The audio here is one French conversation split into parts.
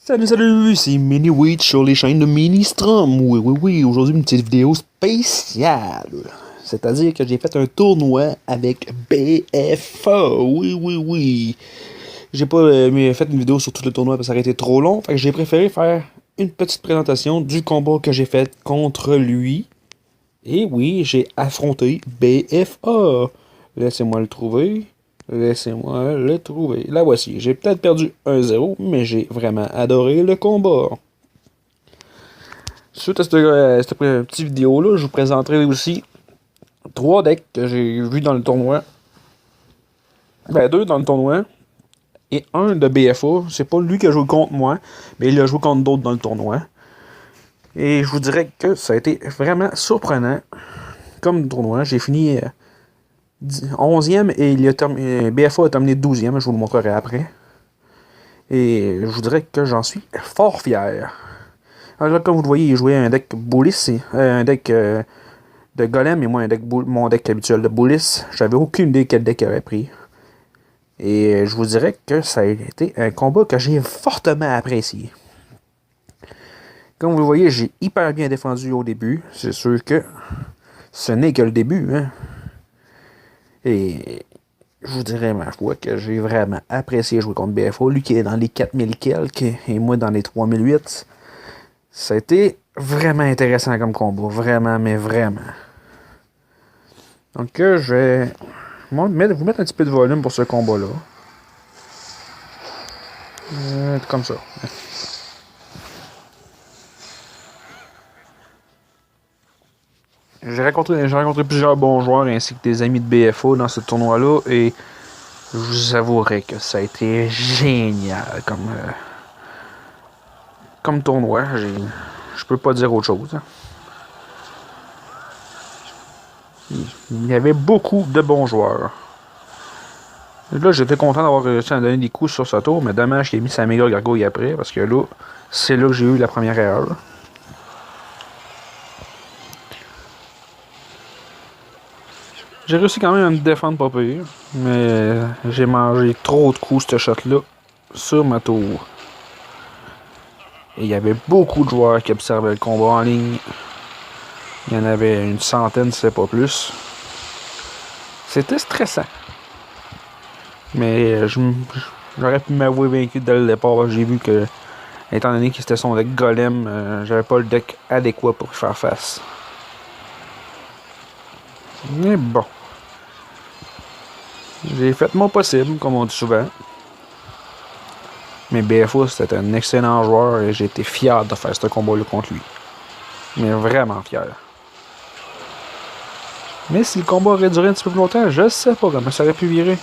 Salut, salut, c'est Mini Witch sur les chaînes de Ministrum. Oui, aujourd'hui une petite vidéo spéciale. C'est-à-dire que j'ai fait un tournoi avec BFA. Oui. J'ai pas fait une vidéo sur tout le tournoi parce que ça aurait été trop long. Fait que j'ai préféré faire une petite présentation du combat que j'ai fait contre lui. Et oui, j'ai affronté BFA. Laissez-moi le trouver. Laissez-moi le trouver. Là voici. J'ai peut-être perdu 1-0, mais j'ai vraiment adoré le combat. Suite à cette petite vidéo-là, je vous présenterai aussi 3 decks que j'ai vus dans le tournoi. Ben, 2 dans le tournoi. Et un de BFA. C'est pas lui qui a joué contre moi, mais il a joué contre d'autres dans le tournoi. Et je vous dirais que ça a été vraiment surprenant comme tournoi. J'ai fini 11e et BFA a terminé 12e. Je vous le montrerai après. Et je vous dirais que j'en suis fort fier. Alors là, comme vous le voyez, il jouait un deck Bullis, un deck de Golem et moi mon deck habituel de Bullis. J'avais aucune idée quel deck il avait pris. Et je vous dirais que ça a été un combat que j'ai fortement apprécié. Comme vous le voyez, j'ai hyper bien défendu au début. C'est sûr que ce n'est que le début. Hein? Et je vous dirais, ma foi, que j'ai vraiment apprécié jouer contre BFA. Lui qui est dans les 4000 quelques et moi dans les 3008. Ça a été vraiment intéressant comme combat. Vraiment, mais vraiment. Donc, je vais vous mettre un petit peu de volume pour ce combat-là. Comme ça. J'ai rencontré plusieurs bons joueurs ainsi que des amis de BFA dans ce tournoi-là et je vous avouerai que ça a été génial comme tournoi. Je peux pas dire autre chose. Hein. Il y avait beaucoup de bons joueurs. Et là, j'étais content d'avoir réussi à donner des coups sur ce tour, mais dommage qu'il ait mis sa méga gargouille après, parce que là, c'est là que j'ai eu la première erreur. J'ai réussi quand même à me défendre pas pire, mais j'ai mangé trop de coups ce shot-là sur ma tour. Et il y avait beaucoup de joueurs qui observaient le combat en ligne. Il y en avait une centaine, si c'est pas plus. C'était stressant. Mais j'aurais pu m'avouer vaincu dès le départ. J'ai vu que, étant donné que c'était son deck Golem, j'avais pas le deck adéquat pour y faire face. Mais bon. J'ai fait mon possible, comme on dit souvent. Mais BFA, c'était un excellent joueur et j'ai été fier de faire ce combat-là contre lui. Mais vraiment fier. Mais si le combat aurait duré un petit peu plus longtemps, je sais pas comment ça aurait pu virer.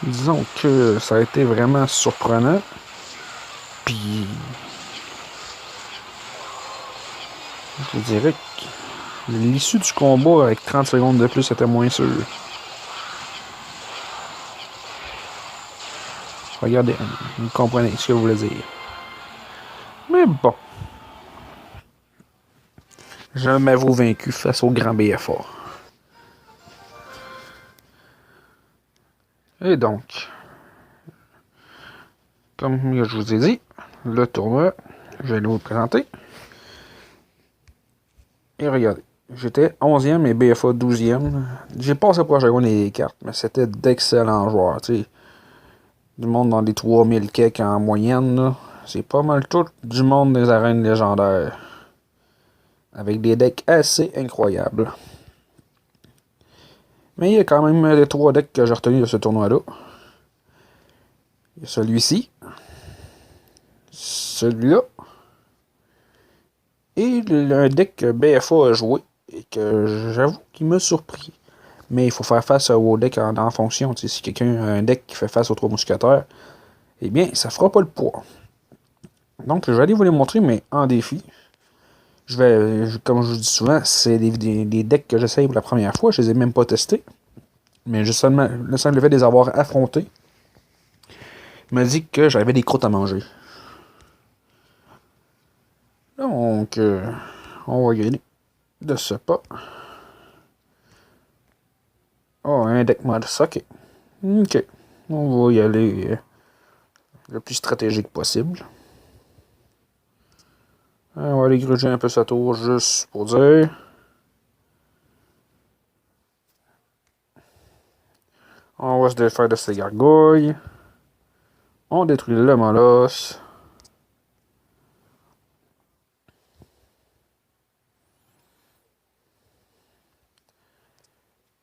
Disons que ça a été vraiment surprenant. Puis, je dirais que l'issue du combat avec 30 secondes de plus était moins sûr. Regardez, vous comprenez ce que je voulais dire. Mais bon. Je m'avoue vaincu face au grand BFA. Et donc, comme je vous ai dit, le tournoi, je vais vous le présenter. Et regardez, j'étais 11e et BFA 12e. J'ai passé pour jouer les cartes, mais c'était d'excellents joueurs. T'sais. Du monde dans les 3000 quelques en moyenne. C'est pas mal tout du monde des arènes légendaires. Avec des decks assez incroyables. Mais il y a quand même les 3 decks que j'ai retenus de ce tournoi-là. Il y a celui-ci. Celui-là. Et un deck que BFA a joué. Et que j'avoue qu'il m'a surpris. Mais il faut faire face au deck en fonction. T'sais, si quelqu'un a un deck qui fait face aux 3 mousquetaires, eh bien, ça fera pas le poids. Donc, je vais aller vous les montrer, mais en défi. Comme je vous dis souvent, c'est des decks que j'essaye pour la première fois. Je les ai même pas testés. Mais le simple fait de les avoir affrontés me dit que j'avais des croûtes à manger. Donc, on va y aller de ce pas. Oh, un deck mod, ok. Ok. On va y aller le plus stratégique possible. On va aller gruger un peu sa tour juste pour dire. On va se défaire de ces gargouilles. On détruit le molosse.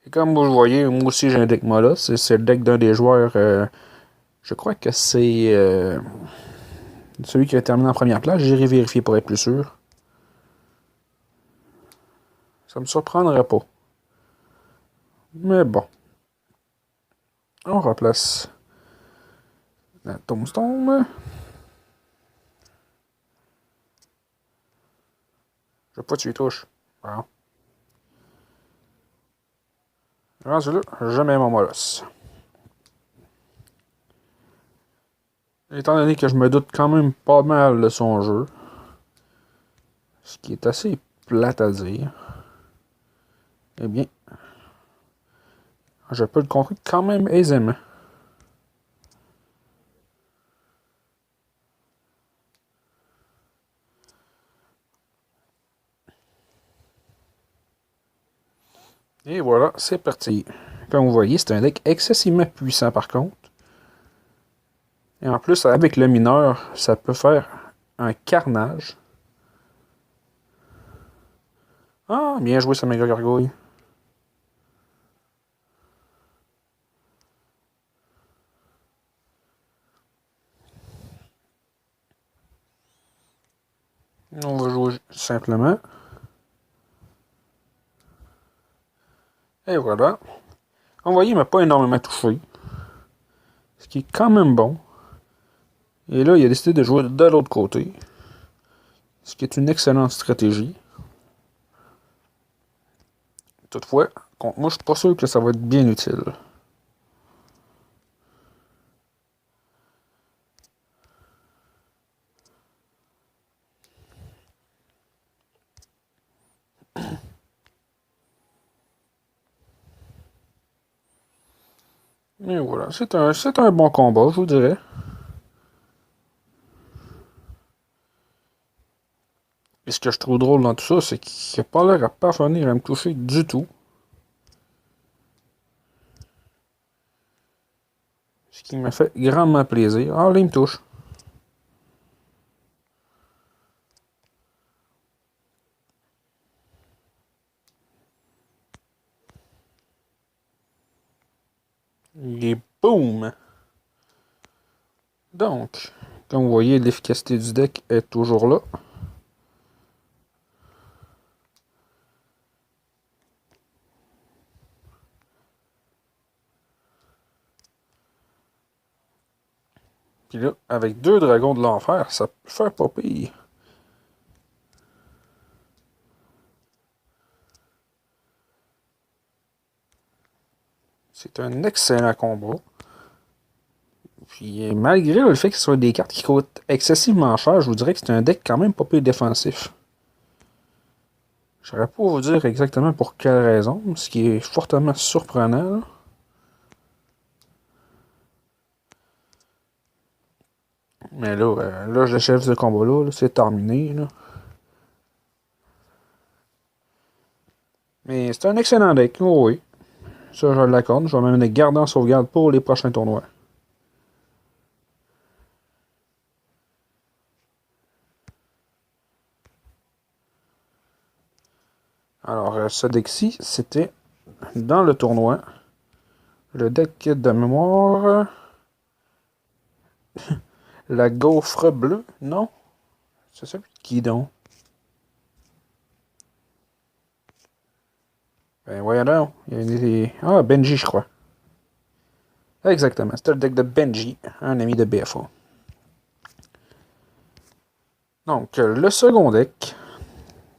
Et comme vous le voyez, moi aussi j'ai un deck molosse. C'est le deck d'un des joueurs. Je crois que c'est celui qui a terminé en première place. J'irai vérifier pour être plus sûr. Ça me surprendrait pas. Mais bon. On replace la tombstone. Je veux pas que tu y touches. Bon. Rendu là, je mets mon molosse. Étant donné que je me doute quand même pas mal de son jeu, ce qui est assez plate à dire, eh bien, je peux le contrer quand même aisément. Et voilà, c'est parti. Comme vous voyez, c'est un deck excessivement puissant par contre. Et en plus, avec le mineur, ça peut faire un carnage. Ah, bien joué, ce méga gargouille. On va jouer simplement. Et voilà. Vous voyez, il m'a pas énormément touché. Ce qui est quand même bon. Et là, il a décidé de jouer de l'autre côté. Ce qui est une excellente stratégie. Toutefois, contre moi, je suis pas sûr que ça va être bien utile. Et voilà, c'est un bon combat, je vous dirais. Et ce que je trouve drôle dans tout ça, c'est qu'il n'a pas l'air à parvenir à me toucher du tout. Ce qui m'a fait grandement plaisir. Ah, là, il me touche. Et boum! Donc, comme vous voyez, l'efficacité du deck est toujours là. Puis là, avec 2 dragons de l'enfer, ça peut faire pas pire. C'est un excellent combat. Puis malgré le fait que ce soit des cartes qui coûtent excessivement cher, je vous dirais que c'est un deck quand même pas peu défensif. Je saurais pas vous dire exactement pour quelle raison, ce qui est fortement surprenant. Là. Mais là, là je l'achève ce combat-là, c'est terminé. Là. Mais c'est un excellent deck, oh oui. Ça, je l'accorde. Je vais même le garder en sauvegarde pour les prochains tournois. Alors, ce deck-ci, c'était dans le tournoi. Le deck de mémoire. La gaufre bleue, non? C'est ça qui donc? Ben voyons donc. Il y a des... Ah, Benji, je crois. Exactement. C'était le deck de Benji, un ami de BFA. Donc, le second deck.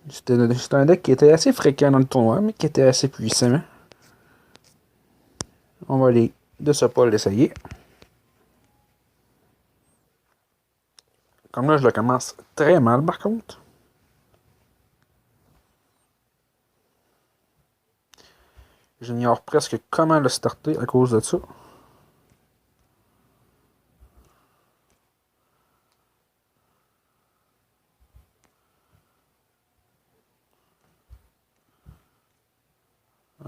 C'était un deck qui était assez fréquent dans le tournoi, mais qui était assez puissant. On va aller de ce pas l'essayer. Comme là, je le commence très mal, par contre. J'ignore presque comment le starter à cause de ça.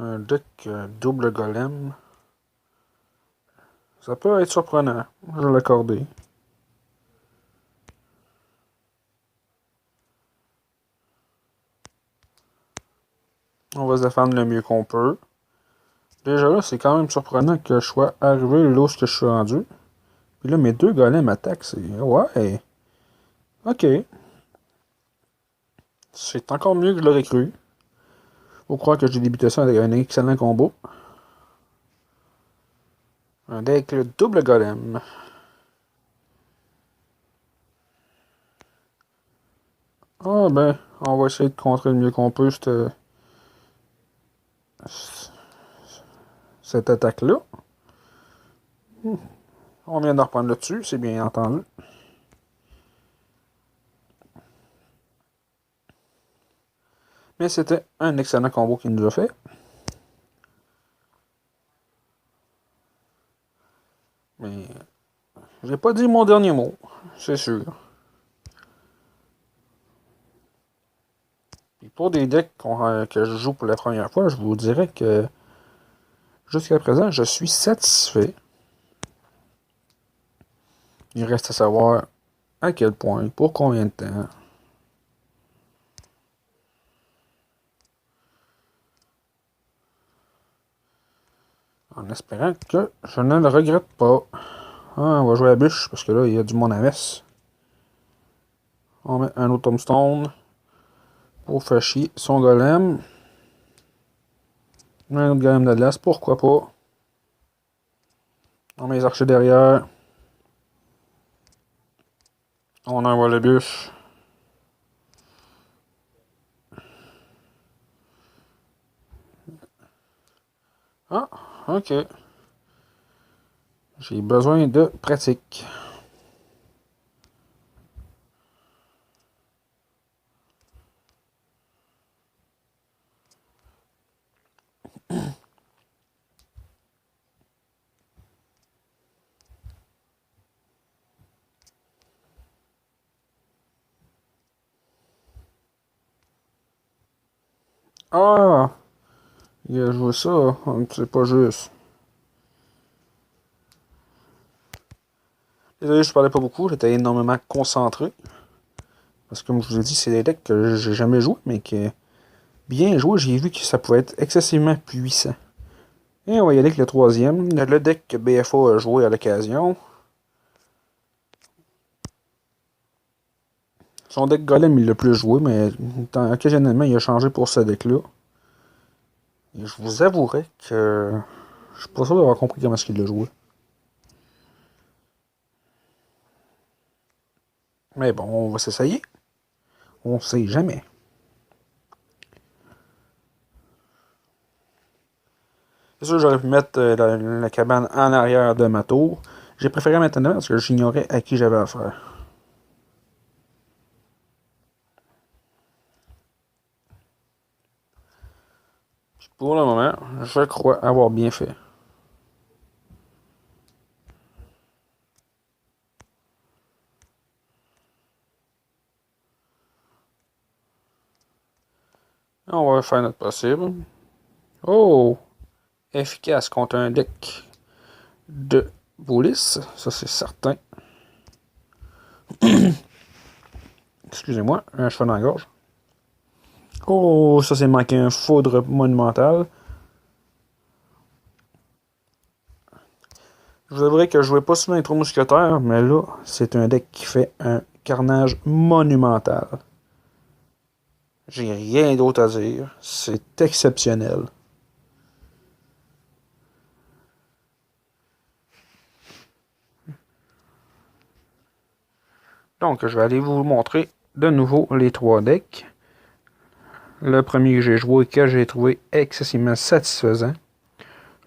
un deck double golem. Ça peut être surprenant, je vais l'accorder. On va se défendre le mieux qu'on peut. Déjà là, c'est quand même surprenant que je sois arrivé là où je suis rendu. Puis là, mes deux golems attaquent, c'est... Ouais. Ok. C'est encore mieux que je l'aurais cru. Faut croire que j'ai débuté ça avec un excellent combo. Un deck double golem. Ah ben, on va essayer de contrer le mieux qu'on peut cette attaque-là. On vient de reprendre le dessus, c'est bien entendu. Mais c'était un excellent combo qu'il nous a fait. Mais j'ai pas dit mon dernier mot, c'est sûr. Et pour des decks que je joue pour la première fois, je vous dirais que jusqu'à présent, je suis satisfait. Il reste à savoir à quel point, pour combien de temps. En espérant que je ne le regrette pas. Ah, on va jouer à bûche parce que là, il y a du monde à messe. On met un autre tombstone pour faire chier son golem. Un autre golem de glace, pourquoi pas. On met les archers derrière. On envoie le bûche. Ah, ok. J'ai besoin de pratique. Ah! Il a joué ça, c'est pas juste. Désolé, je parlais pas beaucoup, j'étais énormément concentré. Parce que comme je vous ai dit, c'est des decks que j'ai jamais joué, mais que bien joué, j'ai vu que ça pouvait être excessivement puissant. Et on va y aller avec le troisième, le deck que BFA a joué à l'occasion. Son deck Golem, il l'a plus joué, mais occasionnellement, il a changé pour ce deck-là. Et je vous avouerai que je suis pas sûr d'avoir compris comment est-ce qu'il l'a joué. Mais bon, on va s'essayer. On sait jamais. C'est sûr, j'aurais pu mettre la cabane en arrière de ma tour. J'ai préféré maintenant parce que j'ignorais à qui j'avais affaire. Pour le moment, je crois avoir bien fait. On va faire notre possible. Oh! Efficace contre un deck de police, ça c'est certain. Excusez-moi, un cheveu dans la gorge. Oh, ça c'est manqué un foudre monumental. Je vous avouerai que je jouais pas souvent les 3 mousquetaires, mais là, c'est un deck qui fait un carnage monumental. J'ai rien d'autre à dire. C'est exceptionnel. Donc, je vais aller vous montrer de nouveau les 3 decks. Le premier que j'ai joué, que j'ai trouvé excessivement satisfaisant.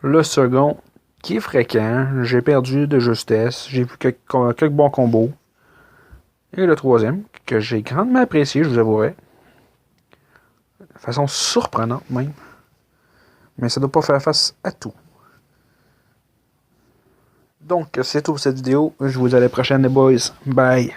Le second, qui est fréquent, j'ai perdu de justesse, j'ai vu quelques bons combos. Et le troisième, que j'ai grandement apprécié, je vous avouerai. De façon surprenante même. Mais ça ne doit pas faire face à tout. Donc, c'est tout pour cette vidéo. Je vous dis à la prochaine, les boys. Bye.